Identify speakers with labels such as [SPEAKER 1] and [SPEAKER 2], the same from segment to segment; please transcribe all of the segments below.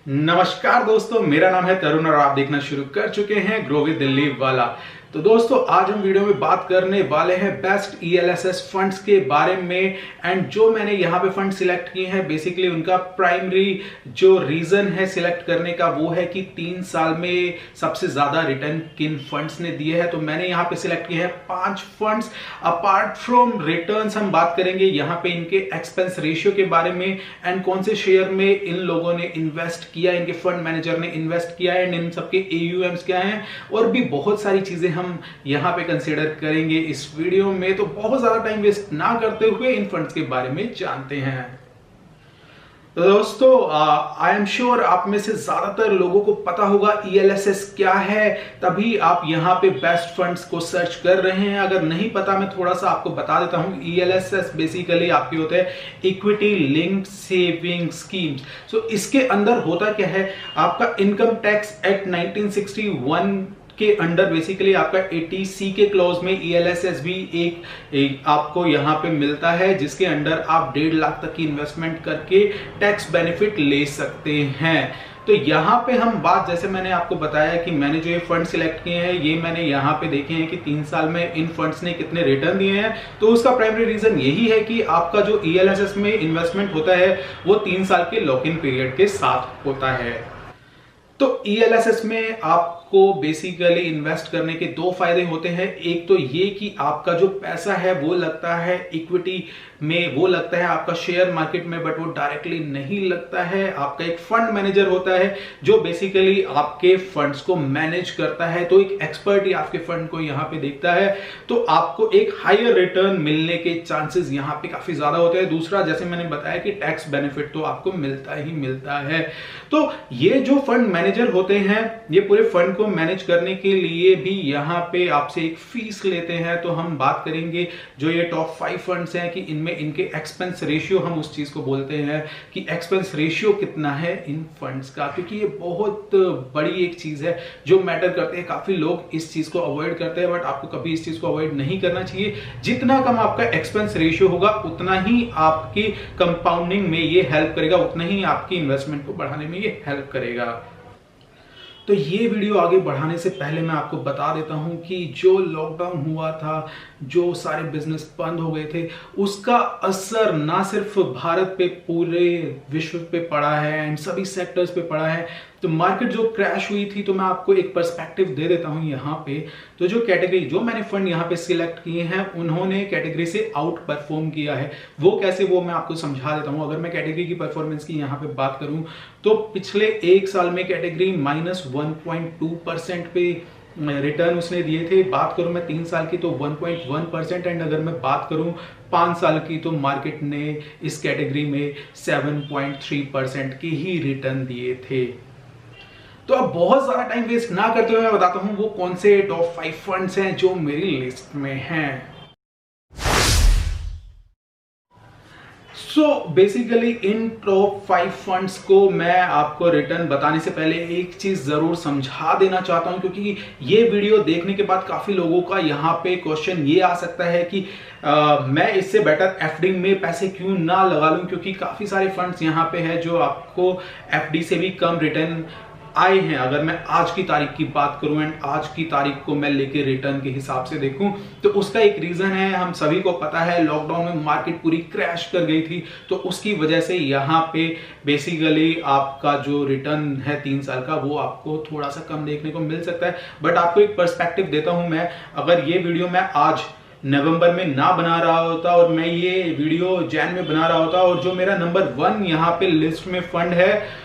[SPEAKER 1] नमस्कार दोस्तों, मेरा नाम है तरुण और आप देखना शुरू कर चुके हैं ग्रो विद दिल्ली वाला। तो दोस्तों, आज हम वीडियो में बात करने वाले हैं बेस्ट ELSS फंड्स के बारे में। एंड जो मैंने यहाँ पे फंड सिलेक्ट किए हैं, बेसिकली उनका प्राइमरी जो रीजन है सिलेक्ट करने का वो है कि 3 साल में सबसे ज्यादा रिटर्न किन फंड्स ने दिए हैं। तो मैंने यहाँ पे सिलेक्ट किए हैं 5 फंड्स। अपार्ट फ्रॉम रिटर्न्स हम बात करेंगे यहाँ पे इनके एक्सपेंस रेशियो के बारे में एंड कौन से शेयर में इन लोगों ने इन्वेस्ट किया, इनके फंड मैनेजर ने इन्वेस्ट किया एंड इन सबके AUMs क्या हैं, और भी बहुत सारी चीजें हम यहां पे कंसीडर करेंगे इस वीडियो में। तो बहुत ज्यादा टाइम वेस्ट ना करते हुए इन फंड्स के बारे में जानते हैं। तो दोस्तों, आई एम श्योर आप में से ज्यादातर लोगों को पता होगा ELSS क्या है, तभी आप यहां पे बेस्ट फंड्स को सर्च कर रहे हैं। अगर नहीं पता, मैं थोड़ा सा आपको बता देता हूं। ELSS बेसिकली आपके होते हैं इक्विटी लिंक्ड सेविंग स्कीम्स। सो इसके अंदर होता क्या है, आपका इनकम टैक्स एक्ट 1961 के अंडर बेसिकली आपका 80C के क्लॉज में ELSS भी एक आपको यहां पे मिलता है, जिसके अंडर आप 1.5 लाख तक की इन्वेस्टमेंट करके टैक्स बेनिफिट ले सकते हैं। तो यहां पे हम बात, जैसे मैंने आपको बताया कि मैंने जो ये फंड सिलेक्ट किए हैं, ये मैंने यहां पे देखे हैं कि 3 साल में इन फंड्स ने कितने रिटर्न दिए हैं। तो उसका प्राइमरी रीजन यही है कि आपका जो ELSS में इन्वेस्टमेंट होता है वो 3 साल के लॉक इन पीरियड के साथ होता है। तो ELSS में आपको बेसिकली इन्वेस्ट करने के 2 फायदे होते हैं। एक तो ये कि आपका जो पैसा है वो लगता है इक्विटी में, वो लगता है आपका शेयर मार्केट में, बट वो डायरेक्टली नहीं लगता है। आपका एक फंड मैनेजर होता है जो बेसिकली आपके फंड्स को मैनेज करता है। तो एक एक्सपर्ट ही आपके फंड को यहाँ पे देखता है, तो आपको एक हायर रिटर्न मिलने के चांसेस यहाँ पे काफी ज्यादा होते हैं। दूसरा, जैसे मैंने बताया कि टैक्स बेनिफिट तो आपको मिलता ही मिलता है। तो ये जो फंड मैनेजर होते हैं, ये पूरे फंड को मैनेज करने के लिए भी यहाँ पे आपसे एक फीस लेते हैं। तो हम बात करेंगे जो ये टॉप 5 फंड्स हैं कि इनमें इनके एक्सपेंस रेशियो, हम उस चीज को बोलते हैं कि एक्सपेंस रेशियो कितना है इन फंड्स का, क्योंकि ये बहुत बड़ी एक चीज है जो मैटर करते हैं। काफी लोग इस चीज को अवॉइड करते हैं, बट आपको कभी इस चीज को अवॉइड नहीं करना चाहिए। जितना कम आपका एक्सपेंस रेशियो होगा, उतना ही आपकी कंपाउंडिंग में ये हेल्प करेगा, उतना ही आपकी इन्वेस्टमेंट को बढ़ाने में ये हेल्प करेगा। तो ये वीडियो आगे बढ़ाने से पहले मैं आपको बता देता हूं कि जो लॉकडाउन हुआ था, जो सारे बिजनेस बंद हो गए थे, उसका असर ना सिर्फ भारत पे, पूरे विश्व पे पड़ा है एंड सभी सेक्टर्स पे पड़ा है। तो मार्केट जो क्रैश हुई थी, तो मैं आपको एक पर्सपेक्टिव दे देता हूं यहाँ पे। तो जो कैटेगरी, जो मैंने फंड यहाँ पे सिलेक्ट किए हैं, उन्होंने कैटेगरी से आउट परफॉर्म किया है। वो कैसे, वो मैं आपको समझा देता हूं। अगर मैं कैटेगरी की परफॉर्मेंस की यहाँ पे बात करूं, तो पिछले 1 साल में कैटेगरी -1.2% पे रिटर्न उसने दिए थे। बात करूं मैं 3 साल की तो 1.1%, एंड अगर मैं बात करूं 5 साल की तो मार्केट ने इस कैटेगरी में 7.3% के ही रिटर्न दिए थे। तो अब बहुत ज्यादा टाइम वेस्ट ना करते हुए मैं बताता हूं वो कौन से टॉप 5 फंड्स हैं जो मेरी लिस्ट में हैं। सो बेसिकली इन टॉप 5 फंड्स को मैं आपको रिटर्न बताने से पहले एक चीज जरूर समझा देना चाहता हूं, क्योंकि ये वीडियो देखने के बाद काफी लोगों का यहाँ पे क्वेश्चन ये आ सकता है कि मैं इससे बेटर FD में पैसे क्यों ना लगा लूं, क्योंकि काफी सारे फंड्स यहाँ पे है जो आपको FD से भी कम रिटर्न आए हैं। अगर मैं आज की तारीख की बात करूं एंड आज की तारीख को मैं लेके रिटर्न के हिसाब से देखूं, तो उसका एक रीजन है, हम सभी को पता है, लॉकडाउन में मार्केट पूरी क्रैश कर गई थी। तो उसकी वजह से यहाँ पे बेसिकली आपका जो रिटर्न है 3 साल का, वो आपको थोड़ा सा कम देखने को मिल सकता है। बट आपको एक पर्सपेक्टिव देता हूं मैं। अगर ये वीडियो मैं आज नवंबर में ना बना रहा होता और मैं ये वीडियो जैन में बना रहा होता, और जो मेरा नंबर 1 यहाँ पे लिस्ट में फंड है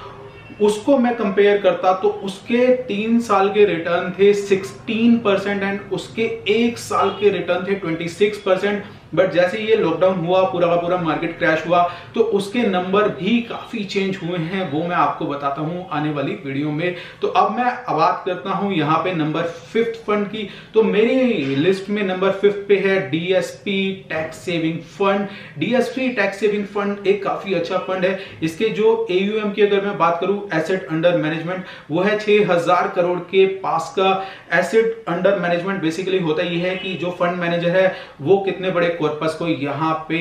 [SPEAKER 1] उसको मैं कंपेयर करता, तो उसके 3 साल के रिटर्न थे 16% एंड उसके 1 साल के रिटर्न थे 26%। बट जैसे ये लॉकडाउन हुआ, पूरा का पूरा मार्केट क्रैश हुआ, तो उसके नंबर भी काफी चेंज हुए हैं। वो मैं आपको बताता हूं आने वाली वीडियो में। तो अब मैं बात करता हूं यहाँ पे नंबर 5 फंड की। तो मेरी लिस्ट में नंबर 5 पे है DSP tax saving fund. DSP tax saving fund एक काफी अच्छा फंड है। इसके जो AUM की अगर मैं बात करूं, एसेट अंडर मैनेजमेंट, वो है 6000 करोड़ के पास का। एसेट अंडर मैनेजमेंट बेसिकली होता यह है कि जो फंड मैनेजर है वो कितने बड़े कॉर्पस को यहाँ पे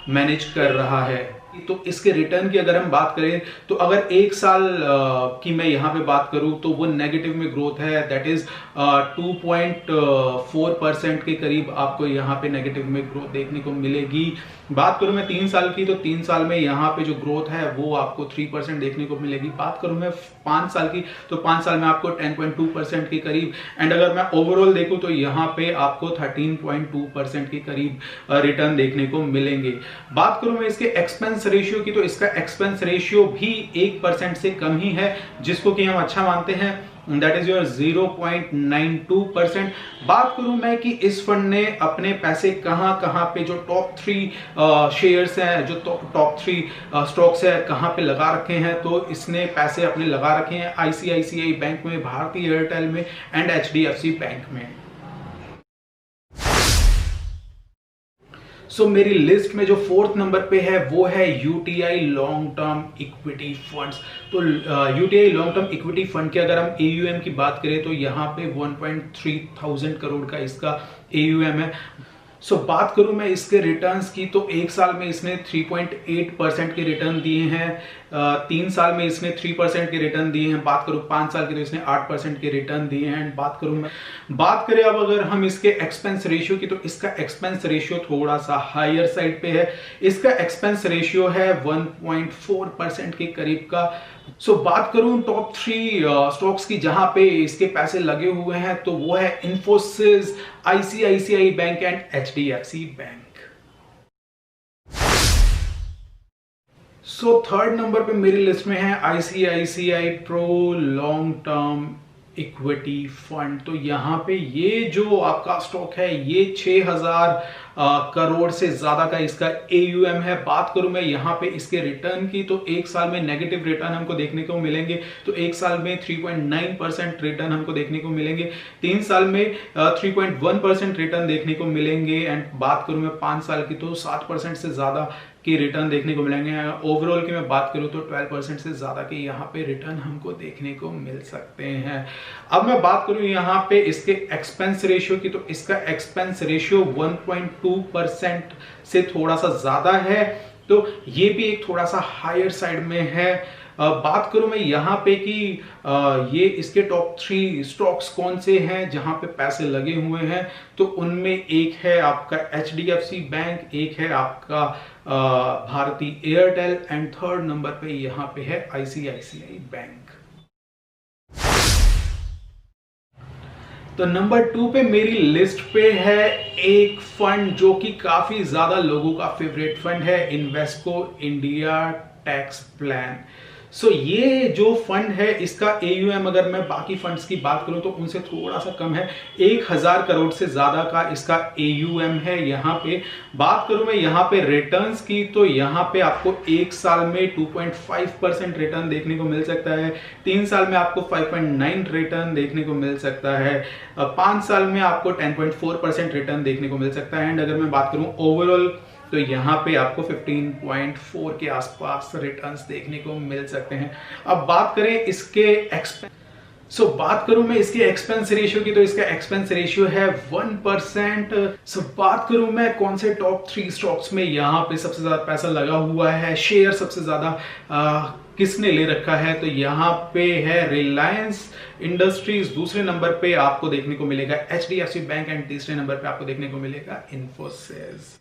[SPEAKER 1] मैनेज कर रहा है। तो इसके रिटर्न की अगर हम बात करें तो अगर एक साल की मैं यहाँ पे बात करूँ तो वो नेगेटिव में ग्रोथ है, दैट इज 2.4% के करीब आपको यहाँ पे नेगेटिव में ग्रोथ देखने को मिलेगी। बात करूँ मैं 3 साल की तो 3 साल में यहाँ पे जो ग्रोथ है वो आपको 3% देखने को मिलेगी। बात करूँ मैं 5 साल की तो 5 साल में आपको 10.2% के करीब, एंड अगर मैं ओवरऑल देखूँ तो यहाँ पे आपको 13.2% के करीब रिटर्न देखने को मिलेंगे। बात करूँ मैं इसके एक्सपेंस रेशियो की तो इसका एक्सपेंस रेशियो भी 1% से कम ही है, जिसको कि हम अच्छा मानते हैं, दैट इज योर 0.92%। बात करूं मैं कि इस फंड ने अपने पैसे कहां पे जो टॉप 3 शेयर्स हैं, जो टॉप 3 स्टॉक्स है कहां पे लगा रखे हैं, तो इसने पैसे अपने लगा रखे हैं आईसीआईसीआई बैंक में, भारतीय एयरटेल में एंड एचडीएफसी बैंक में। सो मेरी लिस्ट में जो 4th नंबर पे है वो है UTI long term equity funds. तो UTI long term equity fund के अगर हम एयूएम की बात करें तो यहाँ पे 1.3 थाउजेंड करोड़ का इसका एयूएम है। सो बात करूं मैं इसके रिटर्न्स की तो एक साल में इसने 3.8% के रिटर्न दिए हैं, 3 साल में इसने 3% के रिटर्न दिए हैं, बात करूं 5 साल के तो इसने 8% के रिटर्न दिए हैं। बात करें अब अगर हम इसके एक्सपेंस रेशियो की तो इसका एक्सपेंस रेशियो थोड़ा सा हायर साइड पे है, इसका एक्सपेंस रेशियो है 1.4% के करीब का। सो बात करूं टॉप 3 स्टॉक्स की जहां पे इसके पैसे लगे हुए हैं तो वो है Infosys, ICICI bank and HDFC bank. So 3rd number पे मेरी लिस्ट में है ICICI pro long term equity fund. तो यहाँ पे ये जो आपका स्टॉक है ये 6000 करोड़ से ज्यादा का इसका एयूएम है। बात करूं मैं यहाँ पे इसके रिटर्न की तो एक साल में नेगेटिव रिटर्न हमको देखने को मिलेंगे, तो एक साल में 3.9% रिटर्न हमको देखने को मिलेंगे, 3 साल में 3.1% रिटर्न देखने को मिलेंगे, एंड बात करूं मैं 5 साल की तो 7% से ज्यादा की रिटर्न देखने को मिलेंगे। ओवरऑल की मैं बात करूं तो 12% से ज्यादा के यहाँ पे रिटर्न हमको देखने को मिल सकते हैं। अब मैं बात करूं यहाँ पे इसके एक्सपेंस रेशियो की तो इसका एक्सपेंस रेशियो 1.2% से थोड़ा सा ज्यादा है, तो ये भी एक थोड़ा सा हायर साइड में है। बात करूं मैं यहाँ पे कि ये इसके टॉप 3 स्टॉक्स कौन से हैं जहां पे पैसे लगे हुए हैं, तो उनमें एक है आपका एचडीएफसी बैंक, एक है आपका भारतीय एयरटेल, एंड 3rd नंबर पे यहाँ पे है आईसीआईसीआई बैंक। तो नंबर 2 पे मेरी लिस्ट पे है एक फंड जो कि काफी ज्यादा लोगों का फेवरेट फंड है, इन्वेस्को इंडिया टैक्स प्लान। सो ये जो फंड है इसका एयूएम अगर मैं बाकी फंड्स की बात करूं तो उनसे थोड़ा सा कम है, 1000 करोड़ से ज्यादा का इसका एयूएम है। यहाँ पे बात करूं मैं यहाँ पे रिटर्न्स की तो यहाँ पे आपको एक साल में 2.5% रिटर्न देखने को मिल सकता है, 3 साल में आपको 5.9 रिटर्न देखने को मिल सकता है, 5 साल में आपको 10.4% रिटर्न देखने को मिल सकता है, एंड अगर मैं बात करूं ओवरऑल तो यहाँ पे आपको 15.4 के आसपास रिटर्न्स देखने को मिल सकते हैं। अब बात करें इसके बात करूं मैं इसके एक्सपेंस रेशियो की तो इसका एक्सपेंस रेशियो है 1%। बात करूं मैं कौन से टॉप 3 स्टॉक्स में यहाँ पे सबसे ज्यादा पैसा लगा हुआ है, शेयर सबसे ज्यादा किसने ले रखा है, तो यहाँ पे है रिलायंस इंडस्ट्रीज, दूसरे नंबर पे आपको देखने को मिलेगा एचडीएफसी बैंक, एंड तीसरे नंबर पे आपको देखने को मिलेगा इन्फोसिस।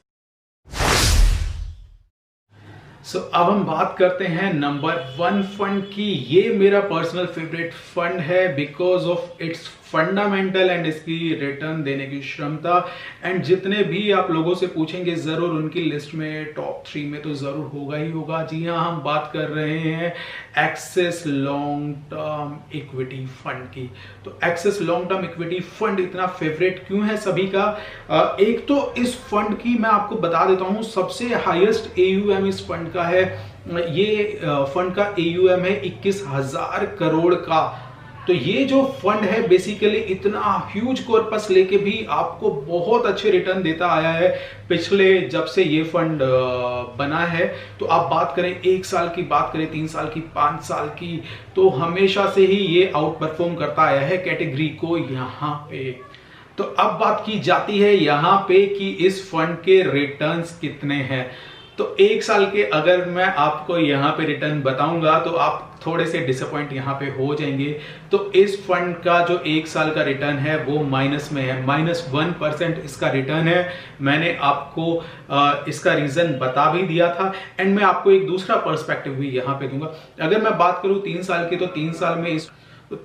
[SPEAKER 1] अब हम बात करते हैं नंबर 1 फंड की। ये मेरा पर्सनल फेवरेट फंड है because of its fundamental and इसकी रिटर्न देने की क्षमता, एंड जितने भी आप लोगों से पूछेंगे जरूर उनकी लिस्ट में टॉप 3 में तो जरूर होगा ही होगा। जी हाँ, हम बात कर रहे हैं axis long term equity fund की। तो axis long term equity fund इतना फेवरेट क्यों है सभी का? एक तो इस फंड की मैं आपको बता देता हूं सबसे हाईएस्ट एयूएम इस फंड का है। ये फंड का एयूएम है 21,000 करोड़ का। तो ये जो फंड है बेसिकली इतना ह्यूज कॉर्पस लेके भी आपको बहुत अच्छे रिटर्न देता आया है पिछले जब से ये फंड बना है। तो आप बात करें 1 साल की, बात करें 3 साल की, 5 साल की, तो हमेशा से ही ये आउट परफॉर्म करता आया है कैटेगरी को यहाँ पे। तो अब बात की जाती है यहाँ पे कि इस फंड के रिटर्न्स कितने हैं। तो 1 साल के अगर मैं आपको यहाँ पे रिटर्न बताऊंगा तो आप थोड़े से डिसअपॉइंट यहाँ पे हो जाएंगे। तो इस फंड का जो 1 साल का रिटर्न है वो माइनस में है, -1% इसका रिटर्न है। मैंने आपको इसका रीजन बता भी दिया था एंड मैं आपको एक दूसरा पर्सपेक्टिव भी यहाँ पे दूंगा। अगर मैं बात करूँ 3 साल की, तो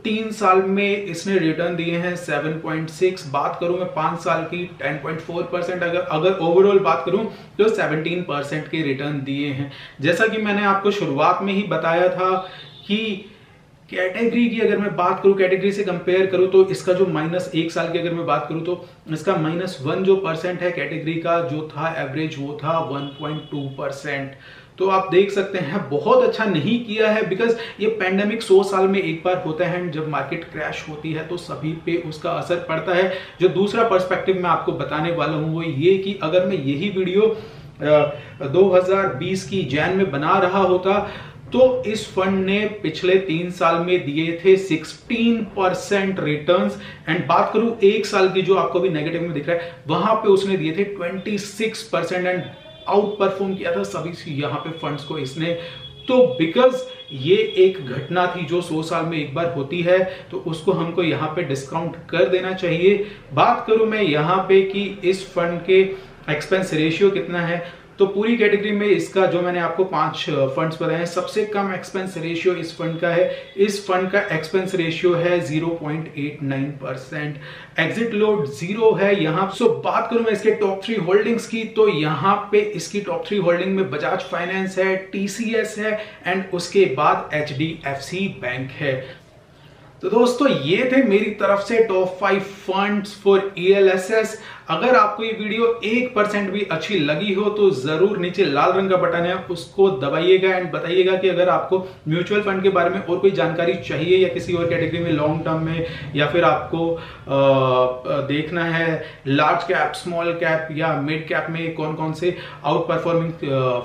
[SPEAKER 1] 3 साल में इसने रिटर्न दिए हैं 7.6। बात करूं मैं 5 साल की 10.4%। अगर ओवरऑल बात करूं तो 17% के रिटर्न दिए हैं। जैसा कि मैंने आपको शुरुआत में ही बताया था कि कैटेगरी की अगर मैं बात करूं, कैटेगरी से कंपेयर करूं तो इसका जो -1 साल की अगर मैं बात करूं तो इसका -1 जो परसेंट है कैटेगरी का जो था एवरेज, वो था 1.2%। तो आप देख सकते हैं बहुत अच्छा नहीं किया है, बिकॉज ये पैंडेमिक 100 साल में एक बार होता है। जब मार्केट क्रैश होती है तो सभी पे उसका असर पड़ता है। जो दूसरा पर्सपेक्टिव मैं आपको बताने वाला हूं वो ये कि अगर मैं यही वीडियो 2020 की जैन में बना रहा होता तो इस फंड ने पिछले 3 साल में दिए थे 16% रिटर्न्स। एंड बात करूं 1 साल की जो आपको भी नेगेटिव में दिख रहा है, वहां पे उसने दिए थे 26% एंड आउट परफॉर्म किया था सभी यहां पे फंड्स को इसने। तो बिकॉज ये एक घटना थी जो 100 साल में एक बार होती है, तो उसको हमको यहां पे डिस्काउंट कर देना चाहिए। बात करूं मैं यहां पे कि इस फंड के एक्सपेंस रेशियो कितना है, तो पूरी कैटेगरी में इसका जो मैंने आपको 5 फंड्स बताए हैं, सबसे कम एक्सपेंस रेशियो इस फंड का है। इस फंड का एक्सपेंस रेशियो है 0.89%। एग्जिट लोड 0 है यहाँ। सो बात करूं मैं इसके टॉप 3 होल्डिंग्स की, तो यहाँ पे इसकी टॉप 3 होल्डिंग में बजाज फाइनेंस है, टीसीएस है एंड उसके बाद एचडीएफसी बैंक है। तो दोस्तों ये थे मेरी तरफ से टॉप 5 फंड्स फॉर ईएलएसएस। अगर आपको ये वीडियो 1% भी अच्छी लगी हो तो जरूर नीचे लाल रंग का बटन है उसको दबाइएगा एंड बताइएगा कि अगर आपको म्यूचुअल फंड के बारे में और कोई जानकारी चाहिए या किसी और कैटेगरी में लॉन्ग टर्म में, या फिर आपको देखना है लार्ज कैप, स्मॉल कैप या मिड कैप में कौन कौन से आउट परफॉर्मिंग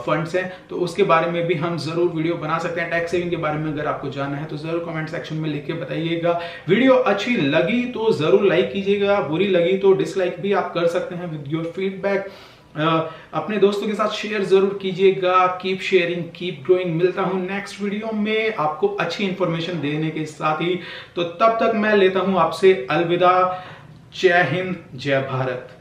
[SPEAKER 1] फंड्स हैं, तो उसके बारे में भी हम जरूर वीडियो बना सकते हैं। टैक्स सेविंग के बारे में अगर आपको जानना है तो जरूर कमेंट सेक्शन में लिख के बताइएगा। वीडियो अच्छी लगी तो जरूर लाइक कीजिएगा, बुरी लगी तो डिसलाइक भी आप कर सकते हैं विद योर फीडबैक। अपने दोस्तों के साथ शेयर जरूर कीजिएगा। Keep sharing, keep growing. मिलता हूं नेक्स्ट वीडियो में आपको अच्छी इंफॉर्मेशन देने के साथ ही। तो तब तक मैं लेता हूं आपसे अलविदा। जय हिंद, जय भारत।